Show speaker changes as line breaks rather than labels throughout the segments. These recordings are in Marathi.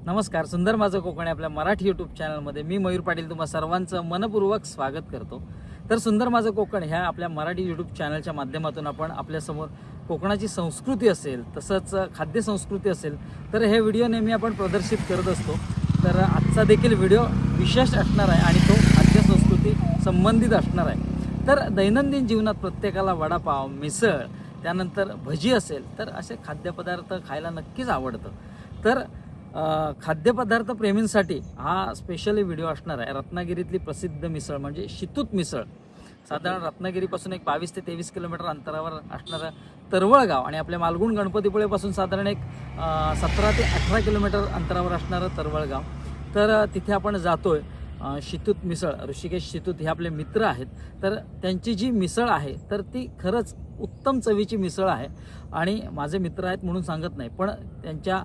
नमस्कार. सुंदर माझं कोकण आपल्या मराठी यूट्यूब चॅनलमध्ये मी मयूर पाटील तुम्हा सर्वांचं मनपूर्वक स्वागत करतो. तर सुंदर माझं कोकण ह्या आपल्या मराठी यूट्यूब चॅनलच्या माध्यमातून आपण आपल्यासमोर कोकणाची संस्कृती असेल तसंच खाद्य संस्कृती असेल तर हे व्हिडिओ नेहमी आपण प्रदर्शित करत असतो. तर आजचा देखील व्हिडिओ विशेष असणार आहे आणि तो खाद्य संस्कृती संबंधित असणार आहे. तर दैनंदिन जीवनात प्रत्येकाला वडापाव, मिसळ, त्यानंतर भजी असेल तर असे खाद्यपदार्थ खायला नक्कीच आवडतं. तर खाद्यपदार्थ प्रेमींसाठी हा स्पेशली व्हिडिओ असणार आहे. रत्नागिरीतली प्रसिद्ध मिसळ म्हणजे शितूत मिसळ, साधारण रत्नागिरीपासून एक 22 ते 23 किलोमीटर अंतरावर असणारं तरवळ गाव आणि आपल्या मालगुण गणपतीपुळेपासून साधारण एक 17 ते 18 किलोमीटर अंतरावर असणारं तरवळ गाव. तर तिथे आपण जातोय. शितूत मिसळ, ऋषिकेश शितूत हे आपले मित्र आहेत. तर त्यांची जी मिसळ आहे तर ती खरंच उत्तम चवीची मिसळ आहे आणि माझे मित्र आहेत म्हणून सांगत नाही, पण त्यांच्या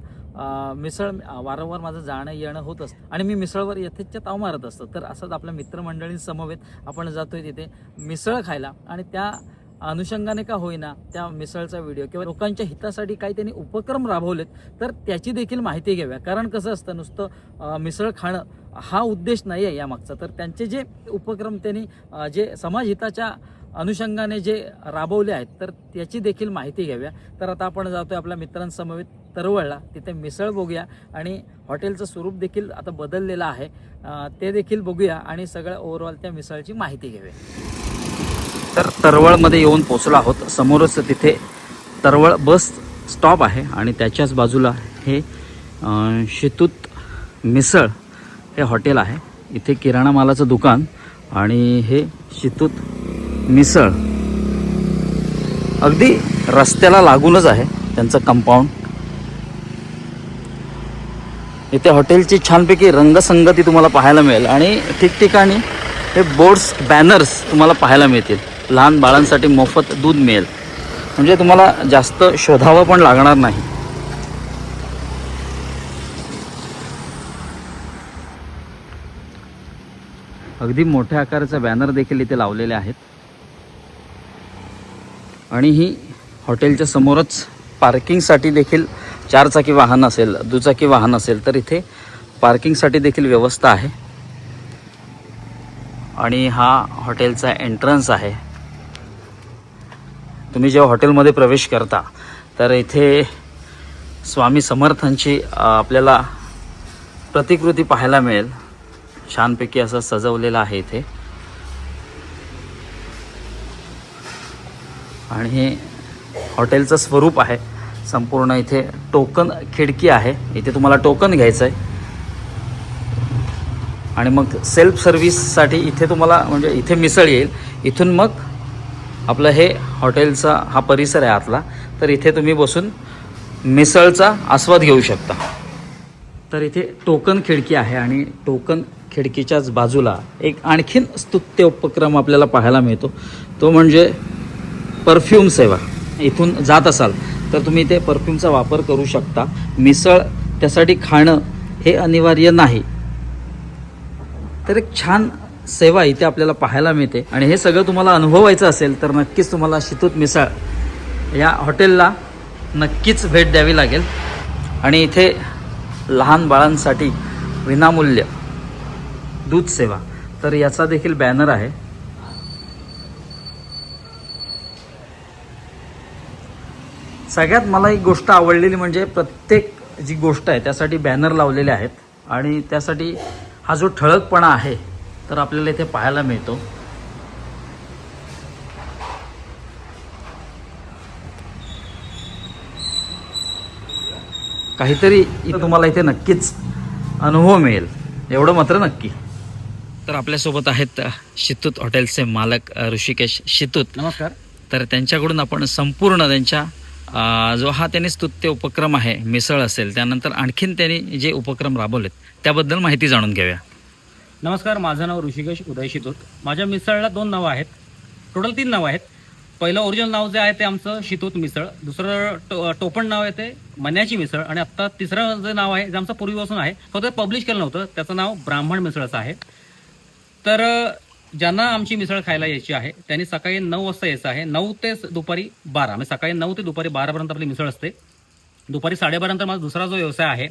मिसळ वारंवार माझं जाणं येणं होत असतं आणि मी मिसळवर यथेच्छ ताव मारत असतो. तर असंच आपल्या मित्रमंडळींसमवेत आपण जातोय तिथे मिसळ खायला आणि त्या अनुषंगाने का होईना त्या मिसळचा व्हिडिओ किंवा लोकांच्या हितासाठी काही त्यांनी उपक्रम राबवलेत तर त्याची देखील माहिती घ्याव्या. कारण कसं असतं, नुसतं मिसळ खाणं हा उद्देश नाही आहे यामागचा. तर त्यांचे जे उपक्रम त्यांनी जे समाजहिताच्या अनुषंगाने जे राबवले आहेत तर त्याची देखील माहिती घ्याव्या. तर आता आपण जातोय आपल्या मित्रांसमवेत तरवळला, तिथे मिसळ बघूया आणि हॉटेलचं स्वरूप देखील आता बदललेलं आहे ते देखील बघूया आणि सगळं ओव्हरऑल त्या मिसळची माहिती घेऊया. तर तरवळमध्ये येऊन पोचलो आहोत. समोरच तिथे तरवळ बस स्टॉप आहे आणि त्याच्याच बाजूला हे शितूत मिसळ हे हॉटेल आहे. इथे किराणा मालाचं दुकान आणि हे शितूत मिसळ अगदी रस्त्याला लागूनच आहे त्यांचं कंपाऊंड. इथे हॉटेलची छानपैकी रंगसंगती तुम्हाला पाहायला मिळेल आणि ठिकठिकाणी हे बोर्ड्स, बॅनर्स तुम्हाला पाहायला मिळतील. लहान बाळांसाठी मोफत दूध मिळेल, म्हणजे तुम्हाला जास्त शोधावं पण लागणार नाही. अगदी मोठ्या आकाराचे बॅनर देखील इथे लावलेले आहेत आणि ही हॉटेलच्या समोरच पार्किंगसाठी देखील 4 चाकी वाहन असेल, दुचाकी वाहन असेल तर इथे पार्किंगसाठी देखील व्यवस्था आहे. आणि हा हॉटेलचा एंट्रन्स आहे. तुम्ही जेव्हा हॉटेलमध्ये प्रवेश करता तर इथे स्वामी समर्थांची आपल्याला प्रतिकृती पाहायला मिळेल. छानपैकी असं सजवलेलं आहे इथे आणि हे हॉटेलचं स्वरूप आहे संपूर्ण. इथे टोकन खिडकी आहे, इथे तुम्हाला टोकन घ्यायचं आहे आणि मग सेल्फ सर्व्हिससाठी इथे तुम्हाला म्हणजे इथे मिसळ येईल. इथून मग आपलं हे हॉटेलचा हा परिसर आहे आतला, तर इथे तुम्ही बसून मिसळचा आस्वाद घेऊ शकता. तर इथे टोकन खिडकी आहे आणि टोकन खिडकीच्याच बाजूला एक आणखीन स्तुत्य उपक्रम आपल्याला पाहायला मिळतो, तो म्हणजे परफ्यूम सेवा. इथून जात असाल तर तुम्ही इथे परफ्यूमचा वापर करू शकता. मिसळ त्यासाठी खाणं हे अनिवार्य नाही. तर एक छान सेवा इथे आपल्याला पाहायला मिळते आणि हे सगळं तुम्हाला अनुभवायचं असेल तर नक्कीच तुम्हाला शितूत मिसळ या हॉटेलला नक्कीच भेट द्यावी लागेल. आणि इथे लहान बाळांसाठी विनामूल्य दूध सेवा, तर याचा देखील बॅनर आहे. सगळ्यात मला एक गोष्ट आवडलेली म्हणजे प्रत्येक जी गोष्ट आहे त्यासाठी बॅनर लावलेले आहेत आणि त्यासाठी हा जो ठळकपणा आहे तर आपल्याला इथे पाहायला मिळतो. काहीतरी तुम्हाला इथे नक्कीच अनुभव मिळेल, एवढं मात्र नक्की. तर आपल्यासोबत आहेत शितूत हॉटेलचे मालक ऋषिकेश शितूत.
नमस्कार.
तर त्यांच्याकडून आपण संपूर्ण त्यांच्या जो हा त्यांनी स्तुत्य उपक्रम आहे, मिसळ असेल त्यानंतर आणखीन त्यांनी जे उपक्रम राबवलेत त्याबद्दल माहिती जाणून घेऊया.
नमस्कार, माझं नाव ऋषिकेश उदय शितूत. माझ्या मिसळला 2 नावं आहेत, टोटल 3 नावं आहेत. पहिलं ओरिजिनल नाव जे आहे ते आमचं शितूत मिसळ, दुसरं टोपण नाव आहे ते मन्याची मिसळ आणि आत्ता तिसरं जे नाव आहे जे आमचं पूर्वीपासून आहे, फक्त पब्लिश केलं नव्हतं, त्याचं नाव ब्राह्मण मिसळ असं आहे. तर ज्यांना आमची मिसळ खायला यायची आहे त्यांनी सकाळी 9 वाजता यायचं आहे. 9 ते दुपारी 12, म्हणजे सकाळी 9 ते दुपारी 12पर्यंत आपली मिसळ असते. दुपारी 12:30 नंतर माझा दुसरा जो व्यवसाय आहे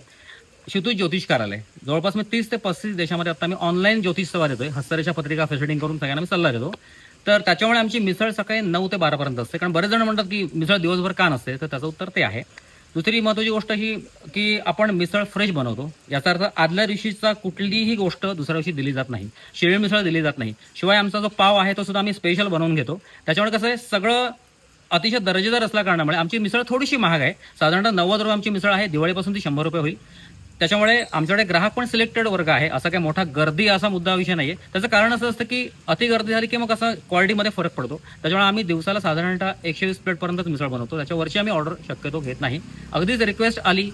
शितूज ज्योतिष कार्यालय. जवळपास मी 30 ते 35 देशामध्ये आता मी ऑनलाईन ज्योतिष सेवा देतोय. हस्तरेषा पत्रिका फेसिडिंग करून सगळ्यांना मी सल्ला देतो. तर त्याच्यामुळे आमची मिसळ सकाळी 9 ते 12 पर्यंत असते. कारण बरेच जण म्हणतात की मिसळ दिवसभर का नसते, तर त्याचं उत्तर ते आहे. दुसरी महत्त्वाची गोष्ट ही की आपण मिसळ फ्रेश बनवतो. याचा अर्थ आदल्या दिवशीचा कुठलीही गोष्ट दुसऱ्या दिवशी दिली जात नाही. शिळी मिसळ दिली जात नाही. शिवाय आमचा जो पाव आहे तो सुद्धा आम्ही स्पेशल बनवून घेतो. त्याच्यामुळे कसं आहे, सगळं अतिशय दर्जेदार असल्या कारणामुळे आमची मिसळ थोडीशी महाग आहे. साधारणतः 90 रुपये आमची मिसळ आहे. दिवाळीपासून ती 100 रुपये होईल. त्याच्यामुळे आमच्याकडे ग्राहक पण सिलेक्टेड वर्ग आहे. असा काही मोठा गर्दी असा मुद्दा विषय नाहीये. त्याचं कारण असं असतं की अति गर्दी झाली की मग असं क्वालिटीमध्ये फरक पडतो. त्याच्यामुळे आम्ही दिवसाला साधारणतः 120 प्लेटपर्यंत मिसळ बनवतो. त्याच्यावरची आम्ही ऑर्डर शक्यतो घेत नाही. अगदीच रिक्वेस्ट आली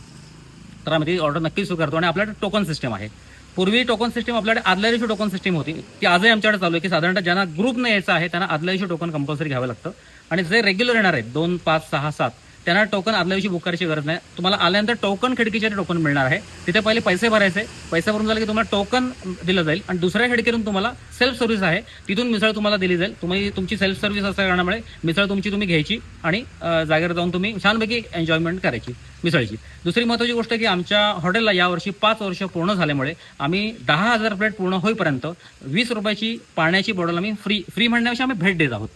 तर आम्ही ती ऑर्डर नक्कीच स्वीकारतो. आणि आपल्याकडे टोकन सिस्टम आहे. पूर्वी टोकन सिस्टम आपल्याकडे आदल्या दिवशी टोकन सिस्टम होती, ती आजही आमच्याकडे चालू आहे. की साधारणतः ज्यांना ग्रुपने यायचं आहे त्यांना आदल्या दिवशी टोकन कंपल्सरी घ्यावं लागतं. आणि जे रेग्युलर येणार आहेत 2, 5, 6, 7 त्यांना टोकन आदल्या दिवशी बुक करायची गरज नाही. तुम्हाला आल्यानंतर टोकन खिडकीचे टोकन मिळणार आहे. तिथे पहिले पैसे भरायचे. पैसे भरून झाले की तुम्हाला टोकन दिलं जाईल. आणि दुसऱ्या खिडकीतून तुम्हाला सेल्फ सर्व्हिस आहे, तिथून मिसळ तुम्हाला दिली जाईल. तुमची सेल्फ सर्व्हिस असल्या कारणामुळे मिसळ तुम्ही घ्यायची आणि जागेवर जाऊन तुम्ही छानपैकी एन्जॉयमेंट करायची मिसळची. दुसरी महत्त्वाची गोष्ट की आमच्या हॉटेलला यावर्षी 5 वर्ष पूर्ण झाल्यामुळे आम्ही 10,000 प्लेट पूर्ण होईपर्यंत 20 रुपयाची पाण्याची बॉटल आम्ही फ्री म्हणण्यापेक्षा आम्ही भेट देत आहोत.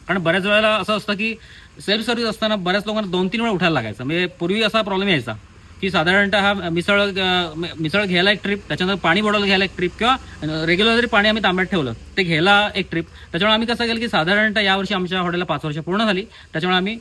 कारण बऱ्याच वेळेला असं असतं की सेल्फ सर्व्हिस असताना बऱ्याच लोकांना 2-3 वेळा उठायला लागायचं. म्हणजे पूर्वी असा प्रॉब्लेम यायचा की साधारणतः हा मिसळ घ्यायला एक ट्रिप, त्याच्यानंतर पाणी बॉटल घ्यायला एक ट्रिप, किंवा रेग्युलर जरी पाणी आम्ही तांब्यात ठेवलं ते घ्यायला एक ट्रिप. त्याच्यामुळे आम्ही कसं केलं की साधारणतः यावर्षी आमच्या हॉटेलला 5 वर्ष पूर्ण झाली. त्याच्यामुळे आम्ही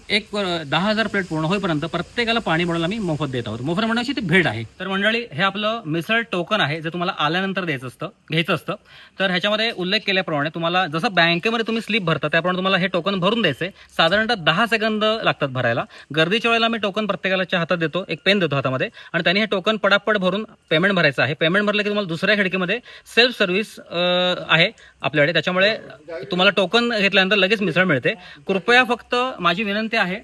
10,000 प्लेट पूर्ण होईपर्यंत प्रत्येकाला पाणी बॉटल आम्ही मोफत देत आहोत. मोफत म्हणण्याची ती भेट आहे. तर मंडळी, हे आपलं मिसळ टोकन आहे, जे तुम्हाला आल्यानंतर घ्यायचं असतं. तर ह्याच्यामध्ये उल्लेख केल्याप्रमाणे तुम्हाला जसं बँकेमध्ये तुम्ही स्लिप भरता त्याप्रमाणे तुम्हाला हे टोकन भरून द्यायचे. साधारणतः 10 सेकंद लागतात भरायला. गर्दीच्या वेळेला मी टोकन प्रत्येकाच्या हातात देतो, एक पेन देतो हातामध्ये, आणि त्यांनी हे टोकन पटापट भरून पेमेंट भरायचं आहे. पेमेंट भरलं की तुम्हाला दुसऱ्या खिडकीमध्ये सेल्फ सर्व्हिस आहे आपल्याकडे. त्याच्यामुळे तुम्हाला टोकन घेतल्यानंतर लगेच मिसळ मिळते. कृपया फक्त माझी विनंती आहे,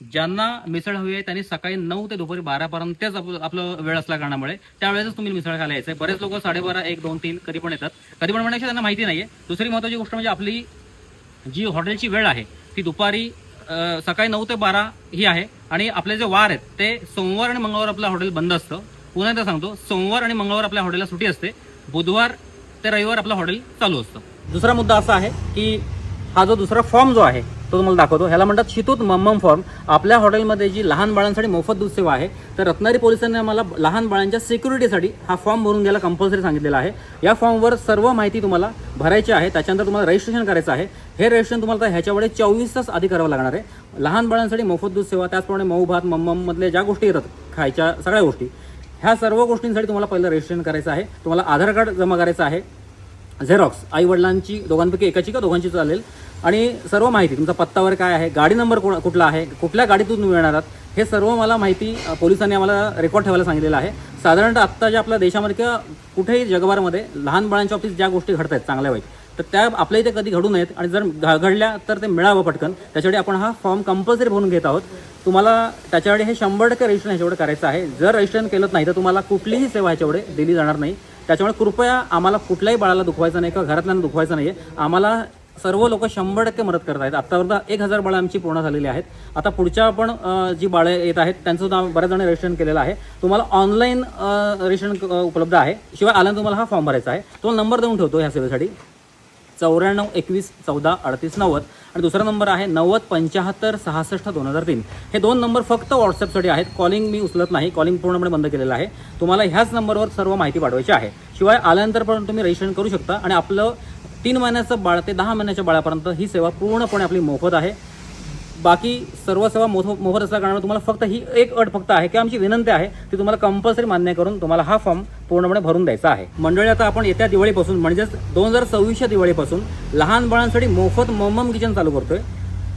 ज्यांना मिसळ हवी आहे त्यांनी सकाळी 9 ते दुपारी 12 पर्यंतच आपलं वेळ असल्या कारणामुळे त्यावेळेस तुम्ही मिसळ खायला यायचं. बरेच लोक 12:30, 1, 2, 3 कधी पण येतात. कधी पण म्हणण्याची त्यांना माहिती नाहीये. दुसरी महत्त्वाची गोष्ट म्हणजे आपली जी हॉटेलची वेळ आहे ती दुपारी सकाळी 9 ते 12 ही आहे. आणि आपले जे वार आहेत ते सोमवार आणि मंगळवार आपलं हॉटेल बंद असतं. पुन्हा एकदा सांगतो, सोमवार आणि मंगळवार आपल्या हॉटेलला सुट्टी असते. बुधवार ते रविवार आपलं हॉटेल चालू असतं. दुसरा मुद्दा असा आहे की हा जो दुसरा फॉर्म जो आहे तो तुम्हाला दाखवतो. ह्याला म्हणतात शितूत मम्मम फॉर्म. आपल्या हॉटेलमध्ये जी लहान बाळांसाठी मोफत दूध सेवा आहे, तर रत्नागिरी पोलिसांनी आम्हाला लहान बाळांच्या सिक्युरिटीसाठी हा फॉर्म भरून घ्यायला कंपल्सरी सांगितलेला आहे. या फॉर्मवर सर्व माहिती तुम्हाला भरायची आहे. त्याच्यानंतर तुम्हाला रजिस्ट्रेशन करायचं आहे. हे रजिस्ट्रेशन तुम्हाला ह्याच्यामुळे 24 तास आधी करावं लागणार आहे. लहान बाळांसाठी मोफत दूध सेवा, त्याचप्रमाणे मऊ भात, मधले ज्या गोष्टी येतात खायच्या सगळ्या गोष्टी, ह्या सर्व गोष्टींसाठी तुम्हाला पहिलं रजिस्ट्रेशन करायचं आहे. तुम्हाला आधार कार्ड जमा करायचं आहे, झेरॉक्स, आई वडिलांची दोघांपैकी एकाची का दोघांची चालेल, आणि सर्व माहिती, तुमचा पत्तावर काय आहे, गाडी नंबर कुठला आहे, कुठल्या गाडीतून तुम्ही येणार आहात, हे सर्व मला माहिती पोलिसांनी आम्हाला रेकॉर्ड ठेवायला सांगितलेलं आहे. साधारणतः आत्ताच्या आपल्या देशामध्ये किंवा कुठेही जगभरामध्ये लहान बाळांच्या बाबतीत ज्या गोष्टी घडत आहेत चांगल्या वाईट, तर त्या आपल्या इथे कधी घडू नयेत. आणि जर घडल्या तर ते मिळावं पटकन. त्याच्यासाठी आपण हा फॉर्म कंपल्सरी भरून घेत आहोत. तुम्हाला त्याच्याकडे हे 100% रजिस्ट्रेशन ह्याच्याकडे करायचं आहे. जर रजिस्ट्रेशन केलं नाही तर तुम्हाला कुठलीही सेवा ह्याच्याकडे दिली जाणार नाही. त्याच्यामुळे कृपया आम्हाला कुठल्याही बाळाला दुखवायचं नाही किंवा घरातल्यांना दुखवायचं नाही आहे. आम्हाला सर्व लोक 100% मदत करत आहेत. आत्तापर्यंत 1000 बाळं आमची पूर्ण झालेली आहेत. आता पुढच्या पण जी बाळं येत आहेत त्यांचं सुद्धा बऱ्याच जण रजिस्ट्रेशन केलेलं आहे. तुम्हाला ऑनलाईन रजिस्ट्रेशन उपलब्ध आहे. शिवाय आल्यानंतर तुम्हाला हा फॉर्म भरायचा आहे. तुम्हाला नंबर देऊन ठेवतो ह्या सेवेसाठी, 94 21 14 38 90. आणि दुसरा नंबर आहे 90 75 66 2003. हे 2 नंबर फक्त व्हॉट्सअपसाठी आहेत. कॉलिंग मी उचलत नाही, कॉलिंग पूर्णपणे बंद केलेलं आहे. तुम्हाला ह्याच नंबरवर सर्व माहिती पाठवायची आहे. शिवाय आल्यानंतर पण तुम्ही रजिस्ट्रेशन करू शकता. आणि आपलं 3 महिन्याचं बाळ ते 10 महिन्याच्या बाळापर्यंत ही सेवा पूर्णपणे आपली मोफत आहे. बाकी सर्व सेवा मोफत असल्या कारणामुळे तुम्हाला फक्त ही एक अट फक्त आहे की आमची विनंती आहे ती तुम्हाला कंपल्सरी मान्य करून तुम्हाला हा फॉर्म पूर्णपणे भरून द्यायचा आहे. मंडळी, आता आपण येत्या दिवाळीपासून म्हणजेच 2024च्या दिवाळीपासून लहान बाळांसाठी मोफत मम्मम किचन चालू करतोय.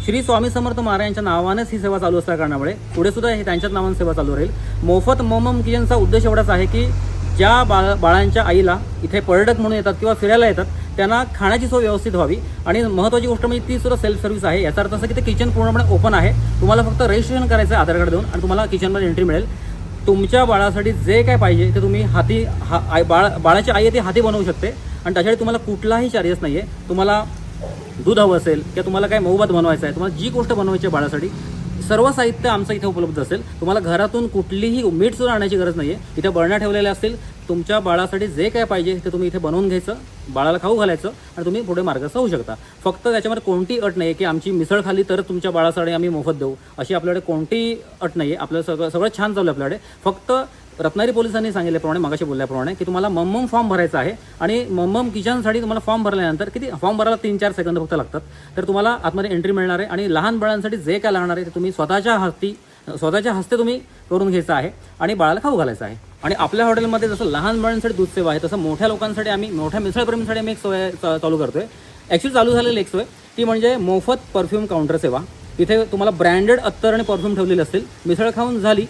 श्री स्वामी समर्थ महाराज यांच्या नावानेच ही सेवा चालू असल्या कारणामुळे पुढे सुद्धा हे त्यांच्याच नावाने सेवा चालू राहील. मोफत मम्मम किचनचा उद्देश एवढाच आहे की ज्या बाळांच्या आईला इथे पर्यटक म्हणून येतात किंवा फिरायला येतात त्यांना खाण्याची सोय व्यवस्थित व्हावी. आणि महत्त्वाची गोष्ट म्हणजे ती सुद्धा सेल्फ सर्व्हिस आहे. याचा अर्थ असं की ते किचन पूर्णपणे ओपन आहे. तुम्हाला फक्त रजिस्ट्रेशन करायचं आहे आधार कार्ड देऊन आणि तुम्हाला किचनमध्ये एंट्री मिळेल. तुमच्या बाळासाठी जे काय पाहिजे ते तुम्ही बाळाची आई आहे ती हाती बनवू शकते. आणि त्याच्यासाठी तुम्हाला कुठलाही चार्जेस नाही आहे. तुम्हाला दूध हवं असेल किंवा तुम्हाला काय मऊ भात बनवायचा आहे, तुम्हाला जी गोष्ट बनवायची आहे बाळासाठी सर्व साहित्य आमचं इथे उपलब्ध असेल. तुम्हाला घरातून कुठलीही मीठ सुद्धा आणण्याची गरज नाही आहे. इथे बरण्या ठेवलेल्या असतील. तुमच्या बाळासाठी जे काय पाहिजे ते तुम्ही इथे बनवून घ्यायचं, बाळाला खाऊ घालायचं आणि तुम्ही पुढे मार्गस्थ होऊ शकता. फक्त त्याच्यामध्ये कोणती अट नाही आहे की आमची मिसळ खाली तर तुमच्या बाळासाठी आम्ही मोफत देऊ, अशी आपल्याकडे कोणती अट नाही आहे. आपलं सगळं छान चालू आहे आपल्याकडे. फक्त रत्नागिरी पोलिसांनी सांगितल्याप्रमाणे, मागाशी बोलल्याप्रमाणे, की तुम्हाला मम्मम फॉर्म भरायचा आहे आणि मम्मम किचनसाठी तुम्हाला फॉर्म भरल्यानंतर किती फॉर्म भरायला 3-4 सेकंद फक्त लागतात. तर तुम्हाला आतमध्ये एंट्री मिळणार आहे आणि लहान बाळांसाठी जे काय लागणार आहे ते तुम्ही स्वतःच्या हस्ते तुम्ही करून घ्यायचं आहे आणि बाळाला खाऊ घालायचं आहे. आणि आपल्या हॉटेलमध्ये जसं लहान बाळांसाठी दूध सेवा आहे, तसं मोठ्या लोकांसाठी मोठ्या मिसळप्रेमीसाठी आम्ही एक सोय चालू करतोय. ॲक्च्युली चालू झालेली एक सोय ती म्हणजे मोफत परफ्यूम काउंटर सेवा. तिथे तुम्हाला ब्रँडेड अत्तर आणि परफ्यूम ठेवलेले असतील. मिसळ खाऊन झाली,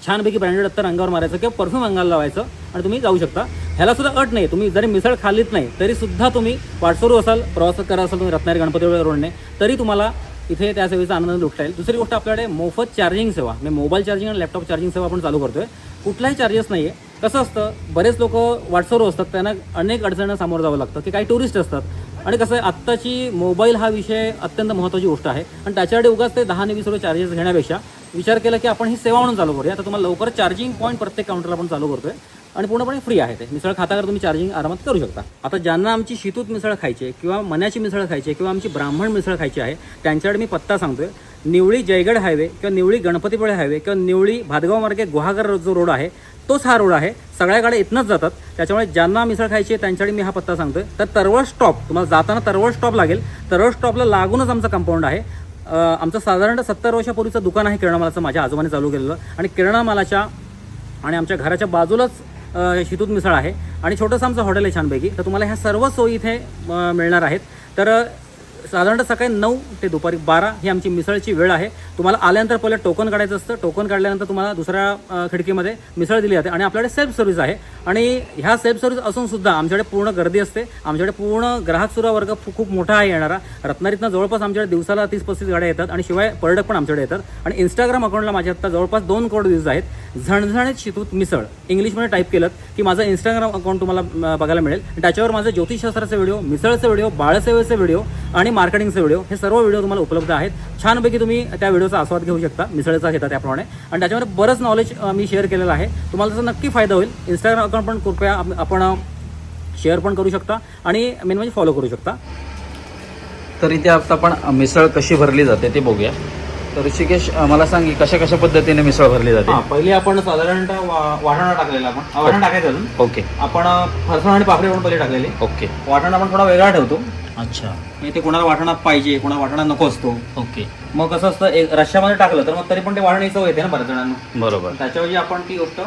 छानपैकी ब्रँडेड अत्तर अंगावर मारायचं किंवा परफ्यूम अंगाला लावायचं आणि तुम्ही जाऊ शकता. ह्याला सुद्धा अट नाही. तुम्ही जरी मिसळ खाल्लीच नाही तरी सुद्धा तुम्ही वाटसरू असाल, प्रवास करत असाल तुम्ही रत्नागिरी गणपती रोडने, तरी तुम्हाला इथे त्या सेवेचा आनंद लुटता येईल. दुसरी गोष्ट, आपल्याकडे मोफत चार्जिंग सेवा म्हणजे मोबाईल चार्जिंग आणि लॅपटॉप चार्जिंग सेवा आपण चालू करतोय. कुठलाही चार्जेस नाही आहे. कसं असतं, बरेच लोक वाटसरू असतात, त्यांना अनेक अडचणींना सामोरं जावं लागतं, की काही टुरिस्ट असतात. आणि कसं आहे, आत्ताची मोबाईल हा विषय अत्यंत महत्त्वाची गोष्ट आहे आणि त्याच्यासाठी उगाच ते 10 आणि 20 रुपये चार्जेस घेण्यापेक्षा विचार केला की आपण ही सेवा म्हणून चालू करूया. आता तुम्हाला लवकर चार्जिंग पॉईंट प्रत्येक काउंटरला आपण चालू करतोय आणि पूर्णपणे फ्री आहे. ते मिसळ खाता तुम्ही चार्जिंग आरामात करू शकता. आता ज्यांना आमची शितूत मिसळ खायची आहे किंवा मण्याची मिसळ खायची आहे किंवा आमची ब्राह्मण मिसळ खायची आहे, त्यांच्याकडे मी पत्ता सांगतोय. निवळी जयगड हायवे किंवा निवळी गणपतीपुळे हायवे किंवा निवळी भातगाव मार्गे गुहागर जो रोड आहे तोच हा रोड आहे. सगळ्या गाड्या इथनंच जातात. त्याच्यामुळे ज्यांना मिसळ खायची आहे त्यांच्याकडे मी हा पत्ता सांगतोय. तर तरवळ स्टॉप, तुम्हाला जाताना तरवळ स्टॉप लागेल. तरवळ स्टॉपला लागूनच आमचं कंपाऊंड आहे. आमचं साधारण 70 वर्षापूर्वीचं दुकान आहे किराणा मालाचं, माझ्या आजोबाने चालू केलेलं. आणि किराणा मालाच्या आणि आमच्या घराच्या बाजूलाच शितूत मिसळ आहे आणि छोटंसं आमचं हॉटेल आहे छानपैकी. तर तुम्हाला ह्या सर्व सोयी इथे मिळणार आहेत. तर साधारणतः सकाळी 9 ते दुपारी 12 ही आमची मिसळची वेळ आहे. तुम्हाला आल्यानंतर पहिलं टोकन काढायचं असतं. टोकन काढल्यानंतर तुम्हाला दुसऱ्या खिडकीमध्ये मिसळ दिली जाते आणि आपल्याकडे सेल्फ सर्व्हिस आहे. आणि ह्या सेल्फ सर्व्हिस असून सुद्धा आमच्याकडे पूर्ण गर्दी असते. आमच्याकडे पूर्ण ग्राहक सुद्धा वर्ग खूप मोठा आहे येणारा. रत्नागिरीतनं जवळपास आमच्याकडे दिवसाला 30-35 गाड्या येतात आणि शिवाय पर्यटक पण आमच्याकडे येतात. आणि इंस्टाग्राम अकाउंटला माझ्या आता जवळपास 2 करोड व्ह्यूज आहेत. झणझणीत शितूत मिसळ इंग्लिशमध्ये टाईप केलं की माझं इंस्टाग्राम अकाउंट तुम्हाला बघायला मिळेल. त्याच्यावर माझं ज्योतिषशास्त्राचे व्हिडिओ, मिसळचे व्हिडिओ, बाळसेवेचे व्हिडिओ आणि मार्केटिंगचे व्हिडिओ हे सर्व व्हिडिओ तुम्हाला उपलब्ध आहेत. छानपैकी तुम्ही त्या व्हिडिओचा आस्वाद घेऊ शकता, मिसळचा घेता त्याप्रमाणे. आणि त्याच्यामध्ये बरंच नॉलेज मी शेअर केलेलं आहे. तुम्हाला त्याचा नक्की फायदा होईल. इंस्टाग्राम अकाउंट पण कृपया आपण शेअर पण करू शकता आणि मेन म्हणजे फॉलो करू शकता.
तर इथे आता आपण मिसळ कशी भरली जाते ते बघूया. तर ऋषिकेश, मला सांग की कशा पद्धतीने मिसळ भरली जाते.
पहिले आपण साधारणतः वाटाणा टाकलेला, आपण वाटाणा टाकायचं अजून.
ओके.
आपण फरसाण आणि पापडी पण पहिले टाकलेली.
ओके.
वाटाणा आपण थोडा वेगळा ठेवतो.
अच्छा.
ते कोणाला वाटाणा पाहिजे, कोणाला वाटाणा नको असतो.
ओके.
मग कसं असतं, एक रश्श्यामध्ये टाकलं तर मग तरी पण ते वाटाण्याची चव येते ना बऱ्याच जणांना.
बरोबर.
त्याच्याऐवजी आपण ती गोष्ट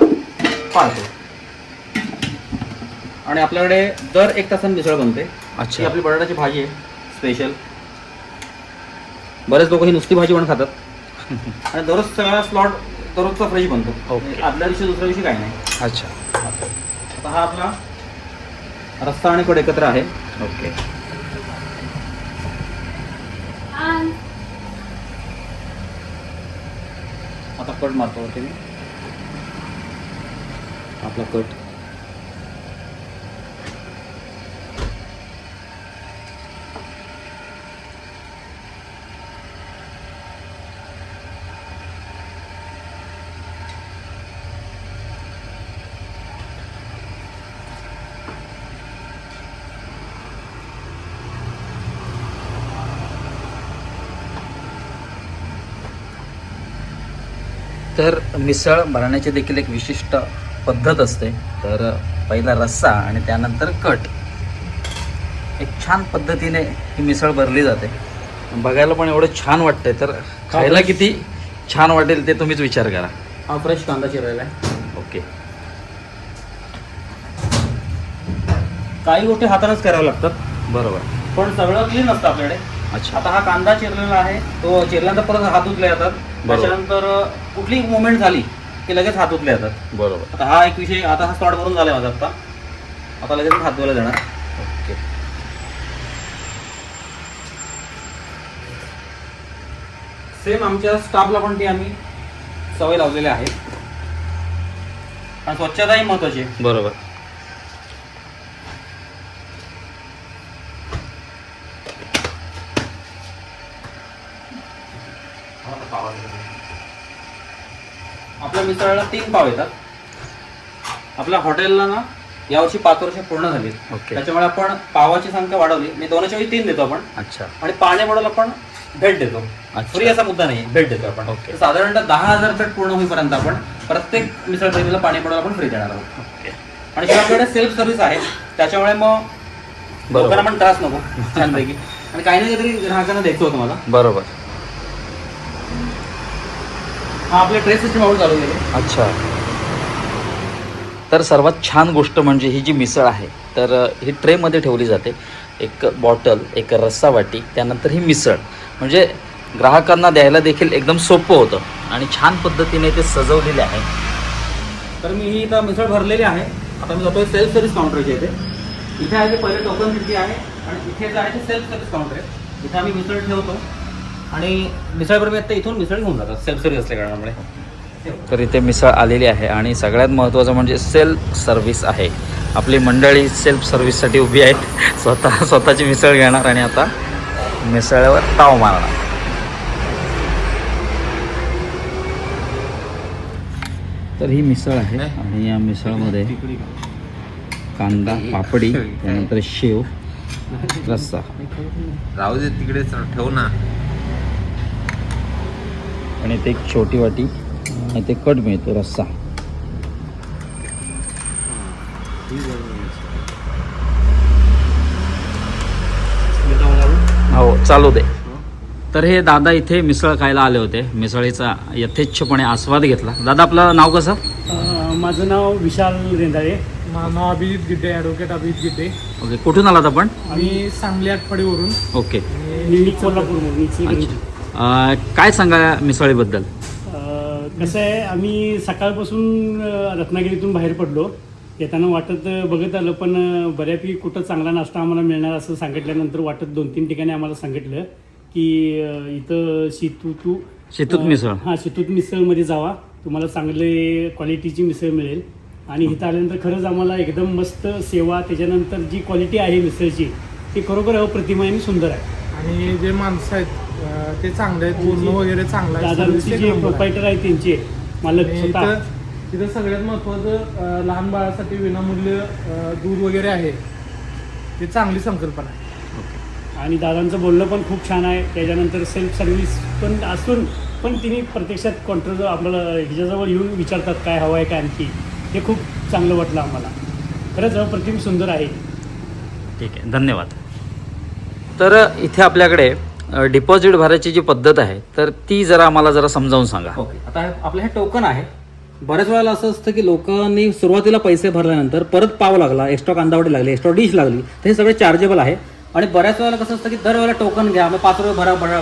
पाळतो. आणि आपल्याकडे दर 1 तासाने मिसळ बनते.
अच्छा.
ही आपली बटाट्याची भाजी आहे स्पेशल. बरेच लोक ही नुसती भाजी पण खातात. आणि दररोज सगळा स्लॉट दररोजचा फ्रेश बनतो.
ओके.
आदल्या दिवशी दुसऱ्या दिवशी काही नाही.
अच्छा.
आता हा आपला रस्सा आणि कड एकत्र आहे.
ओके.
आता कट मारतो वरती मी. आपला कट.
तर मिसळ भरण्याची देखील एक विशिष्ट पद्धत असते. तर पहिला रस्सा आणि त्यानंतर कट. एक छान पद्धतीने ही मिसळ भरली जाते. बघायला पण एवढं छान वाटतंय, तर खायला किती छान वाटेल ते तुम्हीच विचार करा.
हा फ्रेश कांदा चिरलेला आहे.
ओके.
काही गोष्टी हातानेच कराव्या लागतात.
बरोबर.
पण सगळं क्लीन असतं आपल्याकडे.
अच्छा.
आता हा कांदा चिरलेला आहे, तो चिरल्यानंतर परत हात धुतले जातात. त्याच्यानंतर कुठली मुवमेंट झाली की लगेच हात धुतले जातात.
बरोबर.
आता हा एक विषय, आता हा स्लॉट भरून झाला माझा. आता लगेच हात धुवायला जाणार.
ओके.
सेम आमच्या स्टाफला पण ती आम्ही सवय लावलेली आहे. आणि स्वच्छता ही महत्वाची आहे.
बरोबर.
मिसळला 3 पाव येतात. आपल्या हॉटेलला ना यावर्षी 5 वर्ष पूर्ण झाली.
ओके.
त्याच्यामुळे आपण पावाची संख्या वाढवली. मी 2च्या वेळी 3 देतो आपण.
अच्छा.
आणि पाणी बॉटल आपण भेट देतो.
अच्छा.
फ्री असा मुद्दा नाही, भेट देतो आपण.
ओके.
तर साधारणतः 10,000 प्लेट पूर्ण होईपर्यंत आपण प्रत्येक मिसळ प्रेमीला पाणी बॉटल आपण फ्री देणार आहोत.
ओके.
आणि शिवाय आपल्याकडे सेल्फ सर्व्हिस आहे, त्याच्यामुळे मग
बरोबर.
लोकांना पण त्रास नको छानपैकी. आणि काही ना काहीतरी ग्राहकांना द्यायचं होतं मला.
बरोबर.
हा आपले ट्रे सिस्टम आवड चालू केले.
अच्छा. तर सर्वात छान गोष्ट म्हणजे ही जी मिसळ आहे तर ही ट्रेमध्ये ठेवली जाते. एक बॉटल, एक रस्सा वाटी, त्यानंतर ही मिसळ, म्हणजे ग्राहकांना द्यायला देखील एकदम सोपं होतं आणि छान पद्धतीने ते सजवलेले आहे.
तर मी ही इथं मिसळ भरलेली आहे. आता मी जातोय सेल्फ सर्व्हिस काउंटरच्या इथे. इथे आहे ते पहिले टोकन खिडकी आहे आणि इथे जे आहे ते सेल्फ सर्व्हिस काउंटर आहे. इथे आम्ही मिसळ ठेवतो आणि मिसळबरोबर आता इथून मिसळ घेऊन जातात सेल्फ सर्व्हिस असल्या कारणामुळे.
तर इथे मिसळ आलेली आहे आणि सगळ्यात महत्त्वाचं म्हणजे सेल्फ सर्व्हिस आहे. आपली मंडळी सेल्फ सर्व्हिससाठी उभी आहेत. स्वतःची मिसळ घेणार आणि आता मिसळवर ताव मारणार. तर ही मिसळ आहे आणि या मिसळमध्ये कांदा, पापडी, त्यानंतर शेव, रस्सा.
राहू दे तिकडे ठेव ना.
आणि ते एक छोटी वाटी आणि ते कट मिळतो रस्सा. हो चालू दे. तर हे दादा इथे मिसळ खायला आले होते. मिसळीचा यथेच्छपणे आस्वाद घेतला. दादा आपलं नाव कसं?
माझं नाव विशाल रेंदाळे. माझं नाव अभिजित गिड्डे, ॲडव्होकेट अभिजित गिड्डे.
ओके. कुठून आलात आपण?
आम्ही सांगली आटपाडीवरून.
ओके.
कोल्हापूरमधून.
काय सांगा मिसळीबद्दल?
कसं आहे, आम्ही सकाळपासून रत्नागिरीतून बाहेर पडलो. येताना वाटत बघत आलं, पण बऱ्यापैकी कुठं चांगला नाश्ता आम्हाला मिळणार असं सांगितल्यानंतर वाटत 2-3 ठिकाणी आम्हाला सांगितलं की इथं
शेतूत मिसळ.
हां, शेतूत मिसळमध्ये जावा, तुम्हाला चांगले क्वालिटीची मिसळ मिळेल. आणि इथं आल्यानंतर खरंच आम्हाला एकदम मस्त सेवा, त्याच्यानंतर जी क्वालिटी आहे मिसळची ती खरोखर अप्रतिम आणि सुंदर आहे.
आणि जे माणसं आहेत ते चांगले आहेत, पूर्ण वगैरे चांगलं आहे.
दादांची जे प्रोपायटर आहे त्यांचे मालक स्वतः.
तिथं सगळ्यात महत्त्वाचं लहान बाळासाठी विनामूल्य दूध वगैरे आहे, ते चांगली संकल्पना आहे.
आणि दादांचं बोलणं पण खूप छान आहे. त्याच्यानंतर सेल्फ सर्व्हिस पण असून पण तिने प्रत्यक्षात काउंटर आपल्याला ह्याच्याजवळ येऊन विचारतात काय हवं आहे, काय आणखी. ते खूप चांगलं वाटलं आम्हाला. खरंच अप्रतिम सुंदर आहे.
ठीक आहे, धन्यवाद. तर इथे आपल्याकडे डिपॉझिट भरायची जी पद्धत आहे तर ती जरा आम्हाला जरा समजावून सांगा.
ओके. आता आपलं हे टोकन आहे. बऱ्याच वेळेला असं असतं की लोकांनी सुरुवातीला पैसे भरल्यानंतर परत पाव लागला, एक्स्ट्रा कांदावडी लागली, एक्स्ट्रा डिश लागली, तर हे सगळे चार्जेबल आहे. आणि बऱ्याच वेळेला कसं असतं की दरवेळेला टोकन घ्या, मग 5 रुपये भरा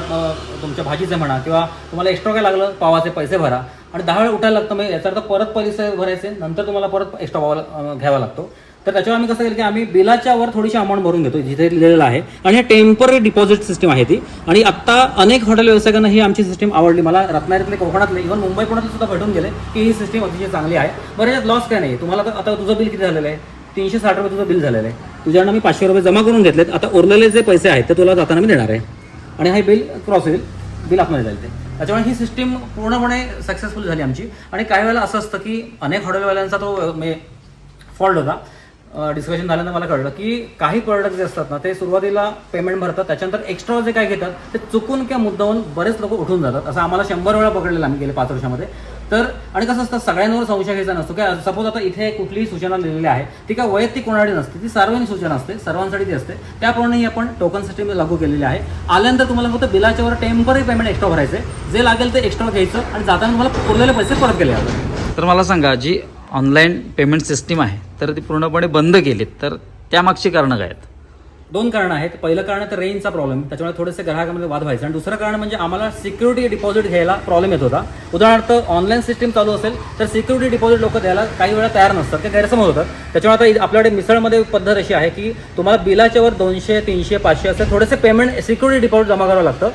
तुमच्या भाजीचे म्हणा, किंवा तुम्हाला एक्स्ट्रा काय लागलं पावाचे पैसे भरा, आणि 10 वेळ उठायला लागतं. मग याचा अर्थ परत पैसे भरायचे, नंतर तुम्हाला परत एक्स्ट्रा पावा घ्यावा लागतो. तर त्याच्यावर आम्ही कसं केलं की आम्ही बिलाच्या वर थोडीशी अमाऊंट भरून घेतो जिथे लिहिलेलं आहे. आणि हे टेम्पररी डिपॉझिट सिस्टम आहे ती. आणि आत्ता अनेक हॉटेल व्यावसायिकांना ही आमची सिस्टीम आवडली. मला रत्नागिरीतले, कोकणातले, इव्हन मुंबई पुण्यातले सुद्धा भेटून गेले की ही सिस्टीम अतिशय चांगली आहे. बरं, याच्यात लॉस काय नाही. तुम्हाला आता तुझं बिल किती झालेलं आहे? 360 रुपये तुझं बिल झालेलं आहे. तुझ्याकडनं मी 500 रुपये जमा करून घेतलेत. आता उरलेले जे पैसे आहेत ते तुला जाताना मी देणार आहे. आणि हे बिल क्रॉस होईल, बिल आतमध्ये जाईल ते. त्याच्यामुळे ही सिस्टीम पूर्णपणे सक्सेसफुल झाली आमची. आणि काही वेळेला असं असतं की अनेक हॉटेलवाल्यांचा तो फॉल्ट होता. डिस्कशन झाल्यानं मला कळलं की काही प्रोडक्ट जे असतात ना ते सुरुवातीला पेमेंट भरतात, त्याच्यानंतर एक्स्ट्रा जे काय घेतात ते चुकून किंवा मुद्दावून बरेच लोक उठून जातात. असं आम्हाला 100 वेळा पकडलेलं आम्ही गेले 5 वर्षामध्ये. तर आणि कसं असतं, सगळ्यांवर संशय घ्यायचा नसतो. काय सपोज आता इथे कुठलीही सूचना लिहिलेली आहे ती काय वैयक्तिक कोणासाठी नसते, ती सार्वजनिक सूचना असते, सर्वांसाठी ती असते. त्याप्रमाणे आपण टोकन सिस्टीम लागू केलेली आहे. आल्यानंतर तुम्हाला फक्त बिलाच्या वर टेम्पररी पेमेंट एक्स्ट्रा भरायचे, जे लागेल ते एक्स्ट्रा घ्यायचं आणि जाताना तुम्हाला उरलेले पैसे परत केले जातात.
तर मला सांगा, जी ऑनलाईन पेमेंट सिस्टीम आहे तर ती पूर्णपणे बंद केलीत, तर त्यामागची कारणं काय आहेत?
2 कारणं आहेत. पहिलं कारण तर रेंजचा प्रॉब्लेम, त्याच्यामुळे थोडेसे ग्राहकांमध्ये वाद व्हायचे. आणि दुसरं कारण म्हणजे आम्हाला सिक्युरिटी डिपॉझिट घ्यायला प्रॉब्लेम येत होता. उदाहरणार्थ ऑनलाईन सिस्टीम चालू असेल तर सिक्युरिटी डिपॉझिट लोक द्यायला काही वेळा तयार नसतात, ते गैरसमज होतात. त्याच्यामुळे आता आपल्याकडे मिसळमध्ये पद्धत अशी आहे की तुम्हाला बिलाच्या वर 200, 300, 500 असे थोडेसे पेमेंट सिक्युरिटी डिपॉझिट जमा करावं लागतं.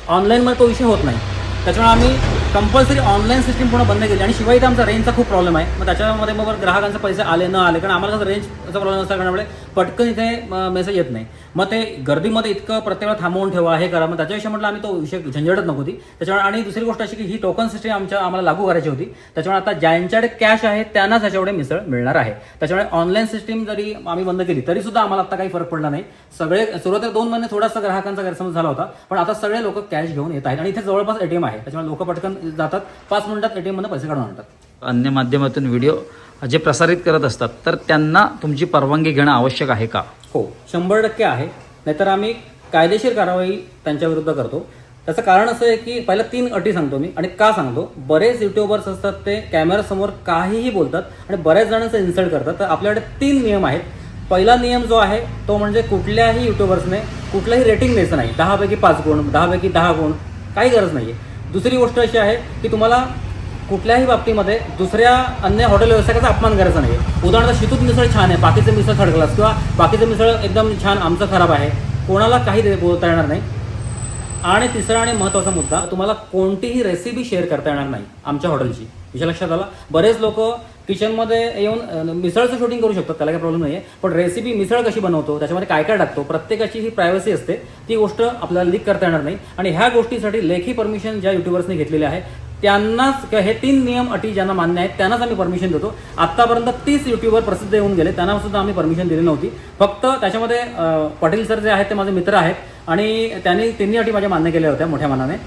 ऑनलाईनमध्ये तो विषय होत नाही. त्याच्यामुळे आम्ही कंपल्सरी ऑनलाईन सिस्टीम पूर्ण बंद केली आणि शिवाय इथे आमचा रेंजचा खूप प्रॉब्लेम आहे. मग त्याच्यामध्ये मग ग्राहकांचे पैसे आले न आले, कारण आम्हाला कसं रेंजचा प्रॉब्लेम असल्या कारणामुळे पटकन इथे मेसेज येत नाही. मग ते गर्दीमध्ये इतकं प्रत्येक वेळा थांबवून ठेवा, हे करा. मग त्याच्याविषयी म्हटलं आम्ही तो विषय झंझटच नको होती त्याच्यामुळे. आणि दुसरी गोष्ट अशी की ही टोकन सिस्टीम आम्हाला लागू करायची होती. त्याच्यामुळे आता ज्यांच्याकडे कॅश आहे त्यांनाच ह्याच्याकडे मिसळ मिळणार आहे. त्याच्यामुळे ऑनलाईन सिस्टीम जरी आम्ही बंद केली तरी सुद्धा आम्हाला आता काही फरक पडला नाही. सगळे सुरुवातीला 2 महिने थोडासा ग्राहकांचा गैरसमज झाला होता, पण आता सगळे लोक कॅश घेऊन येत आहेत आणि इथे जवळपास ATM आहे. त्याच्यामुळे लोक पटकन जातात, 5 मिनिटात ATM मध्ये पैसे काढून आणतात.
अन्य माध्यमातून व्हिडिओ जे प्रसारित करत असतात तर त्यांना तुमची परवानगी घेणं आवश्यक आहे का?
हो, 100% आहे. नाहीतर आम्ही कायदेशीर कारवाई त्यांच्या विरुद्ध करतो. त्याचं कारण असं आहे की पहिला 3 अटी सांगतो मी. आणि का सांगतो, बरेच युट्यूबर्स असतात ते कॅमेरासमोर काहीही बोलतात आणि बऱ्याच जणांचं इन्सल्ट करतात. तर आपल्याकडे 3 नियम आहेत. पहिला नियम जो आहे तो म्हणजे कुठल्याही युट्यूबर्सने कुठलंही रेटिंग द्यायचं नाही. 10 पैकी 5 गुण, 10 पैकी 10 गुण, काही गरज नाही आहे. दुसरी गोष्ट अशी आहे की तुम्हाला कुठल्याही बाबतीमध्ये दुसऱ्या अन्य हॉटेल व्यवसायाचा अपमान करायचा नाही आहे. उदाहरणार्थ शितूत मिसळ छान आहे, बाकीचे मिसळ थर्ड क्लास, किंवा बाकीचे मिसळ एकदम छान, आमचं खराब आहे, कोणाला काही बोलता येणार नाही. आणि तिसरा आणि महत्त्वाचा मुद्दा, तुम्हाला कोणतीही रेसिपी शेअर करता येणार नाही आमच्या हॉटेलची. विषय लक्षात आला. बरेच लोक किचनमध्ये येऊन मिसळचं शूटिंग करू शकतात, त्याला काही प्रॉब्लेम नाही आहे, पण रेसिपी मिसळ कशी बनवतो, त्याच्यामध्ये काय काय टाकतो, प्रत्येकाची ही प्रायव्हसी असते, ती गोष्ट आपल्याला लीक करता येणार नाही. आणि ह्या गोष्टीसाठी लेखी परमिशन ज्या युट्यूबर्सने घेतलेली आहे त्यांनाच, हे 3 नियम अटी ज्यांना मान्य आहेत त्यांनाच आम्ही परमिशन देतो. आत्तापर्यंत 30 युट्यूबर प्रसिद्ध येऊन गेले, त्यांना सुद्धा आम्ही परमिशन दिली नव्हती. फक्त त्याच्यामध्ये पाटील सर जे आहेत ते माझे मित्र आहेत आणि त्यांनी 3 अटी माझ्या मान्य केल्या होत्या मोठ्या मनाने.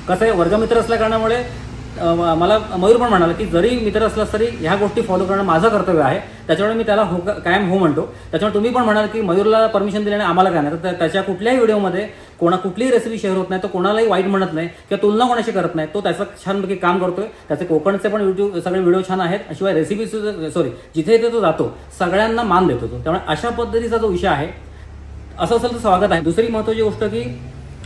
कसं आहे, वर्गमित्र असल्या कारणामुळे मला मयूर पण म्हणाला की जरी मित्र असलास तरी ह्या गोष्टी फॉलो करणं माझं कर्तव्य आहे. त्याच्यामुळे मी त्याला कायम हो म्हणतो. त्याच्यामुळे तुम्ही पण म्हणाल की मयूरला परमिशन दिल्याने आम्हाला काय नाही, तर त्याच्या कुठल्याही व्हिडिओमध्ये कुठलीही रेसिपी शेअर होत नाही, तो कोणालाही वाईट म्हणत नाही किंवा तुलना कोणाशी करत नाही. तो त्याचं छानपैकी काम करतोय. त्याचे कोकणचे पण YouTube सगळे व्हिडिओ छान आहेत. शिवाय रेसिपी जिथे जिथे तो जातो सगळ्यांना मान देतो तो. त्यामुळे अशा पद्धतीचा जो विषय आहे, असं असेल तर स्वागत आहे. दुसरी महत्त्वाची गोष्ट की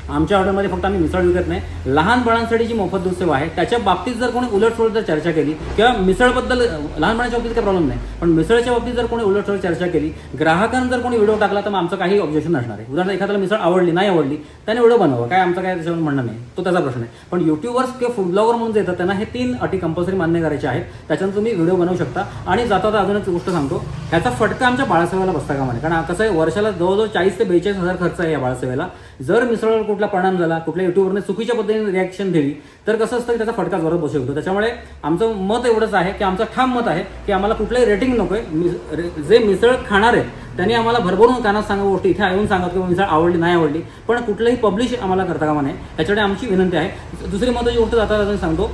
आमच्या हॉटेलमध्ये फक्त आम्ही मिसळ विकत नाही, लहान बाळांसाठी जी मोफत दूध सेवा आहे त्याच्या बाबतीत जर कोणी उलटसुलट जर चर्चा केली, किंवा मिसळबद्दल लहान बाळांच्या बाबतीत काही प्रॉब्लेम नाही, पण मिसळच्या बाबतीत जर कोणी उलटसुलट चर्चा केली, ग्राहकांना जर कोणी व्हिडिओ टाकला तर मग आमचं काही ऑब्जेक्शन नसणार आहे. उदाहरणार्थ एखाद्याला मिसळ आवडली नाही आवडली त्याने व्हिडिओ बनवा, काय आमचं काय त्याच्यावर म्हणणं नाही, तो त्याचा प्रश्न आहे. पण युट्यूबर्स किंवा फूड ब्लॉगर म्हणून जे येतात त्यांना हे 3 अटी कंपल्सरी मान्य करायचे आहेत. त्याच्यानंतर तुम्ही व्हिडिओ बनवू शकता. आणि जाता अजून एक गोष्ट सांगतो, ह्याचा फटका आमच्या बाळासेवेला बसता कामा नये. कारण कसं आहे, वर्षाला जवळजवळ 40 ते 42 हजार खर्च आहे या बाळासेवेला. जर मिसळवर कुठला परिणाम झाला, कुठल्या युट्यूबरने चुकीच्या पद्धतीने रिॲक्शन दिली, तर कसं असतं की त्याचा फटका जोरात बसू शकतो. त्याच्यामुळे आमचं मत एवढंच आहे की आमचं ठाम मत आहे की आम्हाला कुठलंही रेटिंग नको आहे. जे मिसळ खाणार आहेत त्यांनी आम्हाला भरभरून कानात सांगा गोष्टी, इथे येऊन सांगा की मिसळ आवडली नाही आवडली, पण कुठलंही पब्लिश आम्हाला करता कामा नये, त्याच्याकडे आमची विनंती आहे. दुसरी महत्त्वाची गोष्ट जाता सांगतो,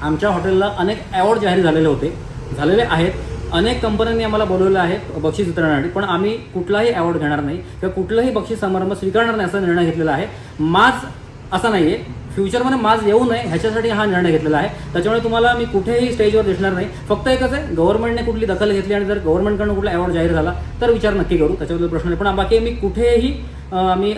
आमच्या हॉटेलला अनेक अवॉर्ड जाहीर झालेले आहेत. अनेक कंपन्यांनी आम्हाला बोलवलं आहे बक्षीस वितरणासाठी, पण आम्ही कुठलाही अवॉर्ड घेणार नाही किंवा कुठलाही बक्षीस समारंभ स्वीकारणार नाही असा निर्णय घेतलेला आहे. माज असा नाही आहे, फ्युचरमध्ये माज येऊ नये ह्याच्यासाठी हा निर्णय घेतलेला आहे. त्याच्यामुळे तुम्हाला मी कुठेही स्टेजवर दिसणार नाही. फक्त एकच आहे, गव्हर्नमेंटने कुठली दखल घेतली आणि जर गव्हर्नमेंटकडून कुठला अवॉर्ड जाहीर झाला तर विचार नक्की करू, त्याच्याबद्दल प्रश्न नाही. पण बाकी मी कुठेही आम्ही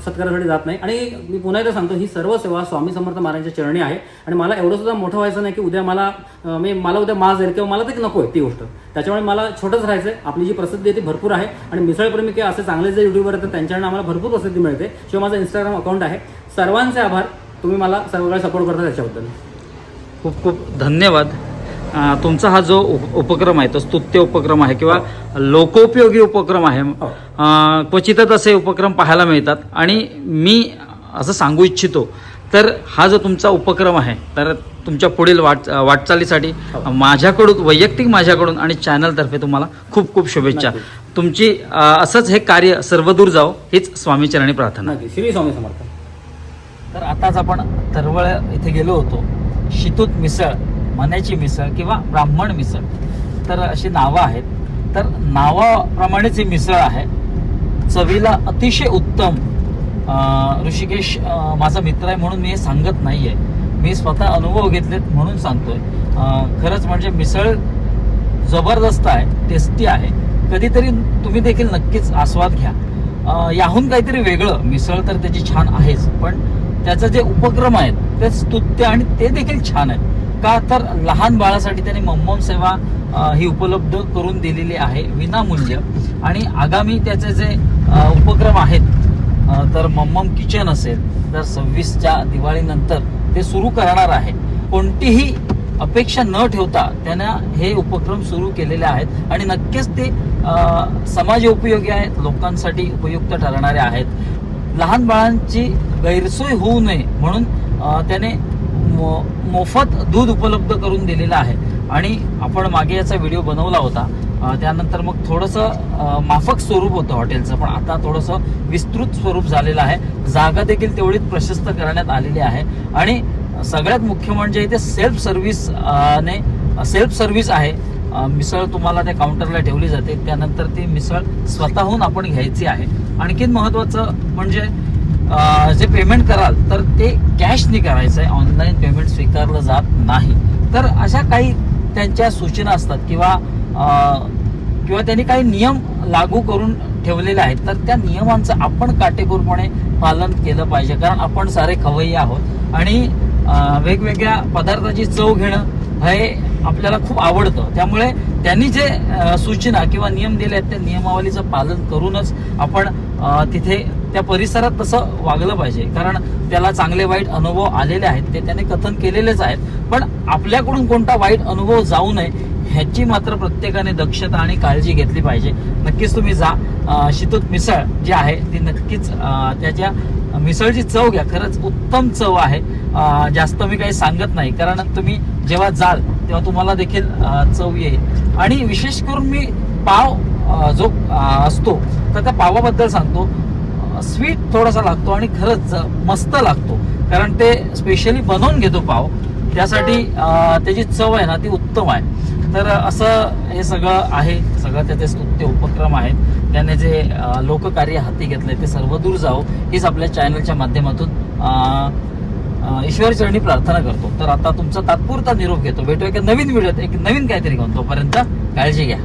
सत्कारासाठी जात नाही. आणि मी पुन्हा एकदा सांगतो, ही सर्व सेवा स्वामी समर्थ महाराजांच्या चरणी आहे. आणि मला एवढं सुद्धा मोठं व्हायचं नाही की उद्या मला उद्या माज येईल किंवा मला ते नको आहे ती गोष्ट. त्याच्यामुळे मला छोटंच राहायचं आहे. आपली जी प्रसिद्धी आहे ती भरपूर आहे आणि मिसळप्रेमी किंवा असे चांगले जे युट्यूबर आहेत त्यांच्याकडनं आम्हाला भरपूर प्रसिद्धी मिळते. शिवाय माझं इंस्टाग्राम अकाउंट आहे. सर्वांचे आभार, तुम्ही मला सर्व सपोर्ट करता त्याच्याबद्दल
खूप खूप धन्यवाद. तुमचा हा जो उपक्रम आहे तो स्तुत्य उपक्रम आहे किंवा लोकोपयोगी उपक्रम आहे. क्वचितच असे उपक्रम पाहायला मिळतात आणि मी असं सांगू इच्छितो, तर हा जो तुमचा उपक्रम आहे तर तुमच्या पुढील वाटचालीसाठी वैयक्तिक माझ्याकडून आणि चॅनलतर्फे तुम्हाला खूप खूप शुभेच्छा. तुमची असंच हे कार्य सर्वदूर जावो हीच स्वामीचरणी प्रार्थना.
श्री स्वामी समर्थ.
तर आताच आपण तरवळ इथे गेलो होतो. शितूत मिसळ, मण्याची मिसळ किंवा ब्राह्मण मिसळ, तर अशी नावं आहेत. तर नावाप्रमाणेच ही मिसळ आहे, चवीला अतिशय उत्तम. ऋषिकेश माझा मित्र आहे म्हणून मी हे सांगत नाहीये, मी स्वतः अनुभव घेतलेत म्हणून सांगतोय. खरंच म्हणजे मिसळ जबरदस्त आहे, टेस्टी आहे. कधीतरी तुम्ही देखील नक्कीच आस्वाद घ्या. याहून काहीतरी वेगळं. मिसळ तर त्याची छान आहेच, पण त्याचं जे उपक्रम आहेत ते स्तुत्य आणि ते देखील छान आहेत. का तर लहान बाळासाठी त्यांनी मम्मम सेवा ही उपलब्ध करून दिलेली आहे विनामूल्य. आणि आगामी त्याचे जे उपक्रम आहेत, तर मम्मम किचन असेल, तर 26च्या दिवाळीनंतर ते सुरू करणार आहे. कोणतीही अपेक्षा न ठेवता त्यानं हे उपक्रम सुरू केलेले आहेत आणि नक्कीच ते समाज उपयोगी आहेत, लोकांसाठी उपयुक्त ठरणारे आहेत. लहान बाळांची गैरसोय होऊ नये म्हणून त्याने मोफत दूध उपलब्ध करून दिलेलं आहे. आणि आपण मागे याचा व्हिडिओ बनवला होता, त्यानंतर मग थोडंसं माफक स्वरूप होतं हॉटेलचं, पण आता थोडंसं विस्तृत स्वरूप झालेलं आहे. जागा देखील तेवढीच प्रशस्त करण्यात आलेली आहे. आणि सगळ्यात मुख्य म्हणजे इथे सेल्फ सर्व्हिस आहे. मिसळ तुम्हाला त्या काउंटरला ठेवली जाते, त्यानंतर ती मिसळ स्वतःहून आपण घ्यायची आहे. आणखीन महत्त्वाचं म्हणजे जे पेमेंट कराल तर ते कॅशनी करायचं आहे, ऑनलाईन पेमेंट स्वीकारलं जात नाही. तर अशा काही त्यांच्या सूचना असतात किंवा त्यांनी काही नियम लागू करून ठेवलेले आहेत, तर त्या नियमांचं आपण काटेकोरपणे पालन केलं पाहिजे. कारण आपण सारे खवय्ये आहोत आणि वेगवेगळ्या पदार्थाची चव घेणं हे आपल्याला खूप आवडतं. त्यामुळे त्यांनी जे सूचना किंवा नियम दिले आहेत त्या नियमावलीचं पालन करूनच आपण तिथे त्या परिसरात तसं वागलं पाहिजे. कारण त्याला चांगले वाईट अनुभव आलेले आहेत, ते त्याने कथन केलेलेच आहेत. पण आपल्याकडून कोणता वाईट अनुभव जाऊ नये ह्याची मात्र प्रत्येकाने दक्षता आणि काळजी घेतली पाहिजे. नक्कीच तुम्ही जा. शितूत मिसळ जी आहे ती नक्कीच त्याच्या मिसळची चव घ्या, खरंच उत्तम चव आहे. जास्त मी काही सांगत नाही, कारण तुम्ही जेव्हा जाल तेव्हा तुम्हाला देखील चव येईल. आणि विशेष करून मी पाव जो असतो तर त्या पावाबद्दल सांगतो. स्वीट थोडासा लागतो आणि खरंच मस्त लागतो, कारण ते स्पेशली बनवून घेतो पाव, त्यासाठी त्याची चव आहे ना ती उत्तम आहे. तर असं हे सगळं आहे, सगळं त्याचे स्तुत्य उपक्रम आहेत. त्याने जे लोककार्य हाती घेतलंय ते सर्वदूर जावो हीच आपल्या चॅनलच्या माध्यमातून ईश्वरचरणी प्रार्थना करतो. तर आता तुमचा तात्पुरता निरोप घेतो. भेटू एका नवीन व्हिडिओत एक नवीन काहीतरी घेऊन. तोपर्यंत काळजी घ्या.